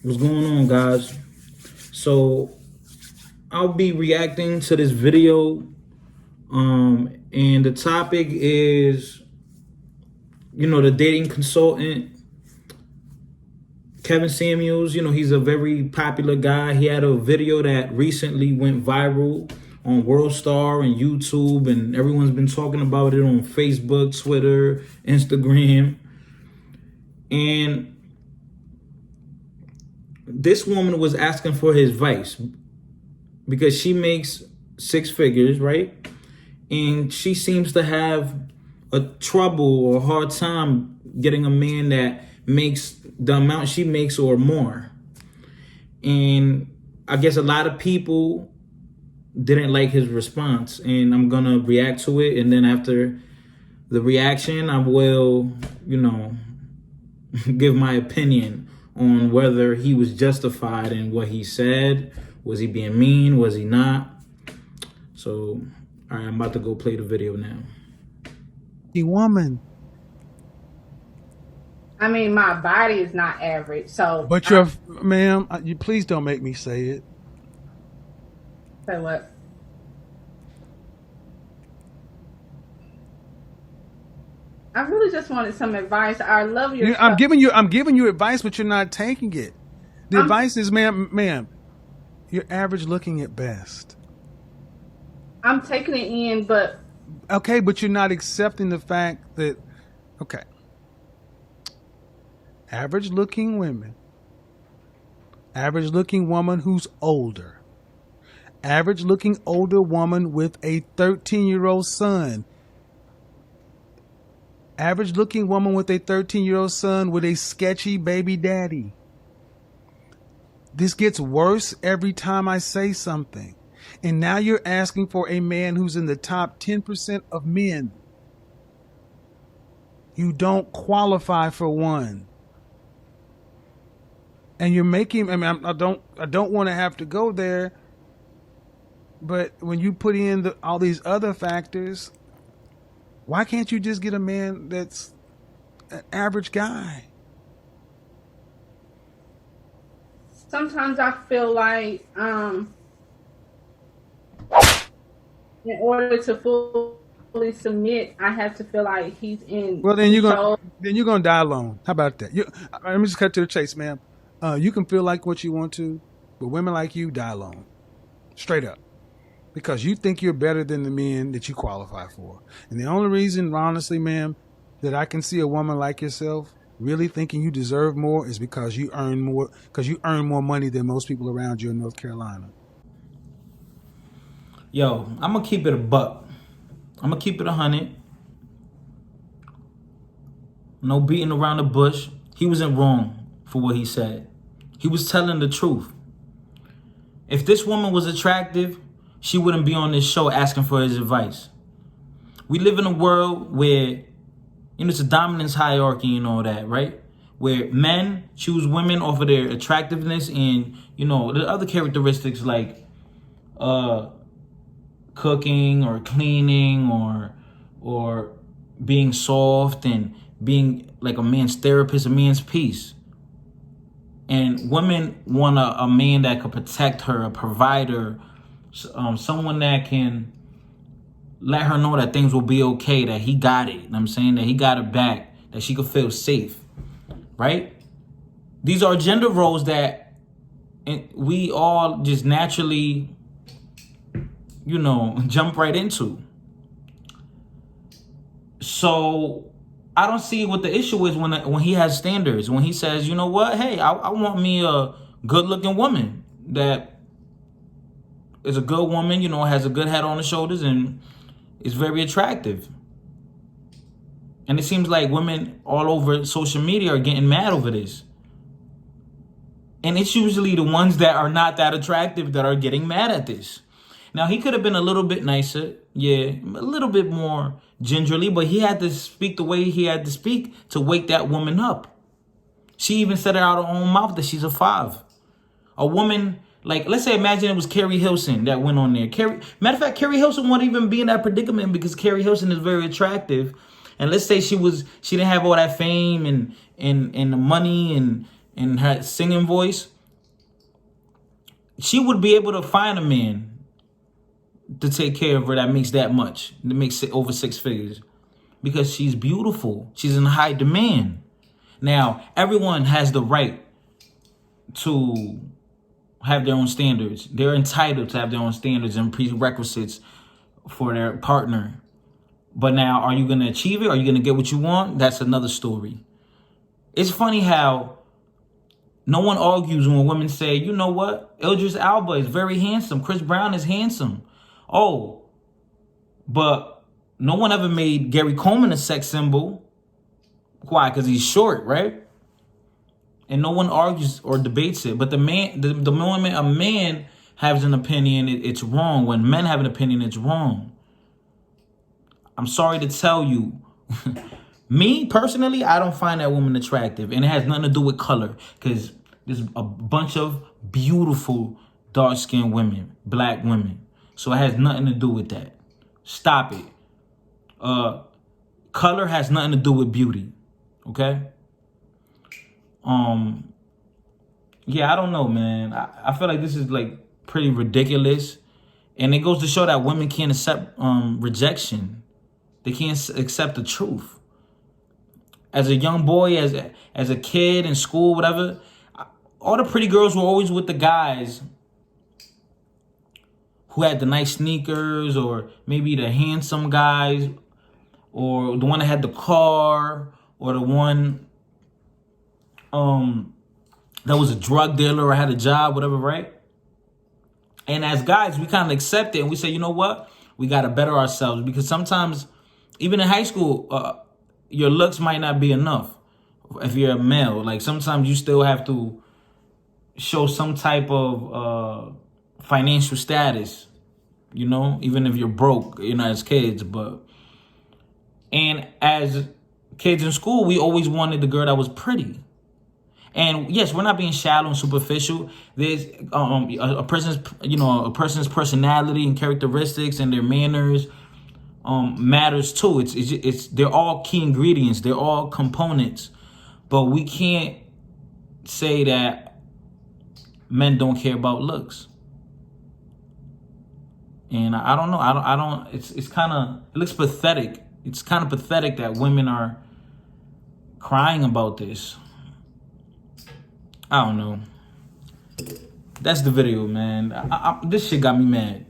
What's going on, guys? So I'll be reacting to this video, and the topic is, the dating consultant Kevin Samuels. He's a very popular guy. He had a video that recently went viral on World Star and YouTube, and everyone's been talking about it on Facebook, Twitter, Instagram, and this woman was asking for his advice because she makes six figures, right? And she seems to have a trouble or a hard time getting a man that makes the amount she makes or more. And I guess a lot of people didn't like his response, and I'm gonna react to it. And then after the reaction, I will, give my opinion on whether he was justified in what he said. Was he being mean? Was he not? So, all right, I'm about to go play the video now. The woman. I mean, my body is not average, so. But you're, ma'am, you please don't make me say it. Say what? I really just wanted some advice. I love your. I'm giving you advice, but you're not taking it. The advice is, ma'am, you're average looking at best. I'm taking it in, but. Okay, but you're not accepting the fact that, okay. Average looking women. Average looking woman who's older. Average looking older woman with a 13-year-old son. Average looking woman with a 13-year-old son with a sketchy baby daddy. This gets worse every time I say something. And now you're asking for a man who's in the top 10% of men. You don't qualify for one. And you're making, I don't want to have to go there. But when you put in all these other factors, why can't you just get a man that's an average guy? Sometimes I feel like, in order to fully submit, I have to feel like he's in. Well, then you're gonna die alone. How about that? Let me just cut to the chase, ma'am. You can feel like what you want to, but women like you die alone, straight up, because you think you're better than the men that you qualify for. And the only reason, honestly, ma'am, that I can see a woman like yourself really thinking you deserve more is because you earn more money than most people around you in North Carolina. Yo, I'm gonna keep it a buck. I'm gonna keep it 100. No beating around the bush. He wasn't wrong for what he said. He was telling the truth. If this woman was attractive, she wouldn't be on this show asking for his advice. We live in a world where, it's a dominance hierarchy and all that, right? Where men choose women off of their attractiveness and, the other characteristics like cooking or cleaning or being soft and being like a man's therapist, a man's peace. And women want a man that could protect her, a provider, someone that can let her know that things will be okay, that he got it. I'm saying that he got her back, that she could feel safe, right? These are gender roles that we all just naturally, jump right into. So I don't see what the issue is when he has standards. When he says, you know what, hey, I want me a good-looking woman that is a good woman, has a good head on the shoulders and is very attractive. And it seems like women all over social media are getting mad over this. And it's usually the ones that are not that attractive that are getting mad at this. Now, he could have been a little bit nicer, a little bit more gingerly, but he had to speak the way he had to speak to wake that woman up. She even said it out of her own mouth that she's a 5. A woman, like, let's say, imagine it was Carrie Hilson that went on there. Matter of fact, Carrie Hilson won't even be in that predicament because Carrie Hilson is very attractive. And let's say she didn't have all that fame and the money and and her singing voice, she would be able to find a man to take care of her that makes that much, that makes it over 6 figures, because she's beautiful. She's in high demand. Now, everyone has the right to have their own standards. They're entitled to have their own standards and prerequisites for their partner. But now, are you going to achieve it? Are you going to get what you want? That's another story. It's funny how no one argues when women say, you know what? Idris Elba is very handsome. Chris Brown is handsome. Oh, but no one ever made Gary Coleman a sex symbol. Why? Because he's short, right? And no one argues or debates it. But the moment a man has an opinion, it's wrong. When men have an opinion, it's wrong. I'm sorry to tell you. Me, personally, I don't find that woman attractive. And it has nothing to do with color. Because there's a bunch of beautiful dark-skinned women, black women. So it has nothing to do with that. Stop it. Color has nothing to do with beauty. Okay? Yeah, I don't know, man. I feel like this is like pretty ridiculous. And it goes to show that women can't accept rejection. They can't accept the truth. As a young boy, as a kid in school, whatever, all the pretty girls were always with the guys who had the nice sneakers, or maybe the handsome guys, or the one that had the car, or the one that was a drug dealer or had a job, whatever, right? And as guys, we kind of accept it and we say, you know what? We got to better ourselves, because sometimes, even in high school, your looks might not be enough if you're a male. Like, sometimes you still have to show some type of financial status, you know, even if you're broke, you know, as kids. And as kids in school, we always wanted the girl that was pretty. And yes, we're not being shallow and superficial. There's a person's personality and characteristics and their manners matters too. It's they're all key ingredients. They're all components. But we can't say that men don't care about looks. And I don't know. I don't. It's kind of, it looks pathetic. It's kind of pathetic that women are crying about this. I don't know. That's the video, man. This shit got me mad.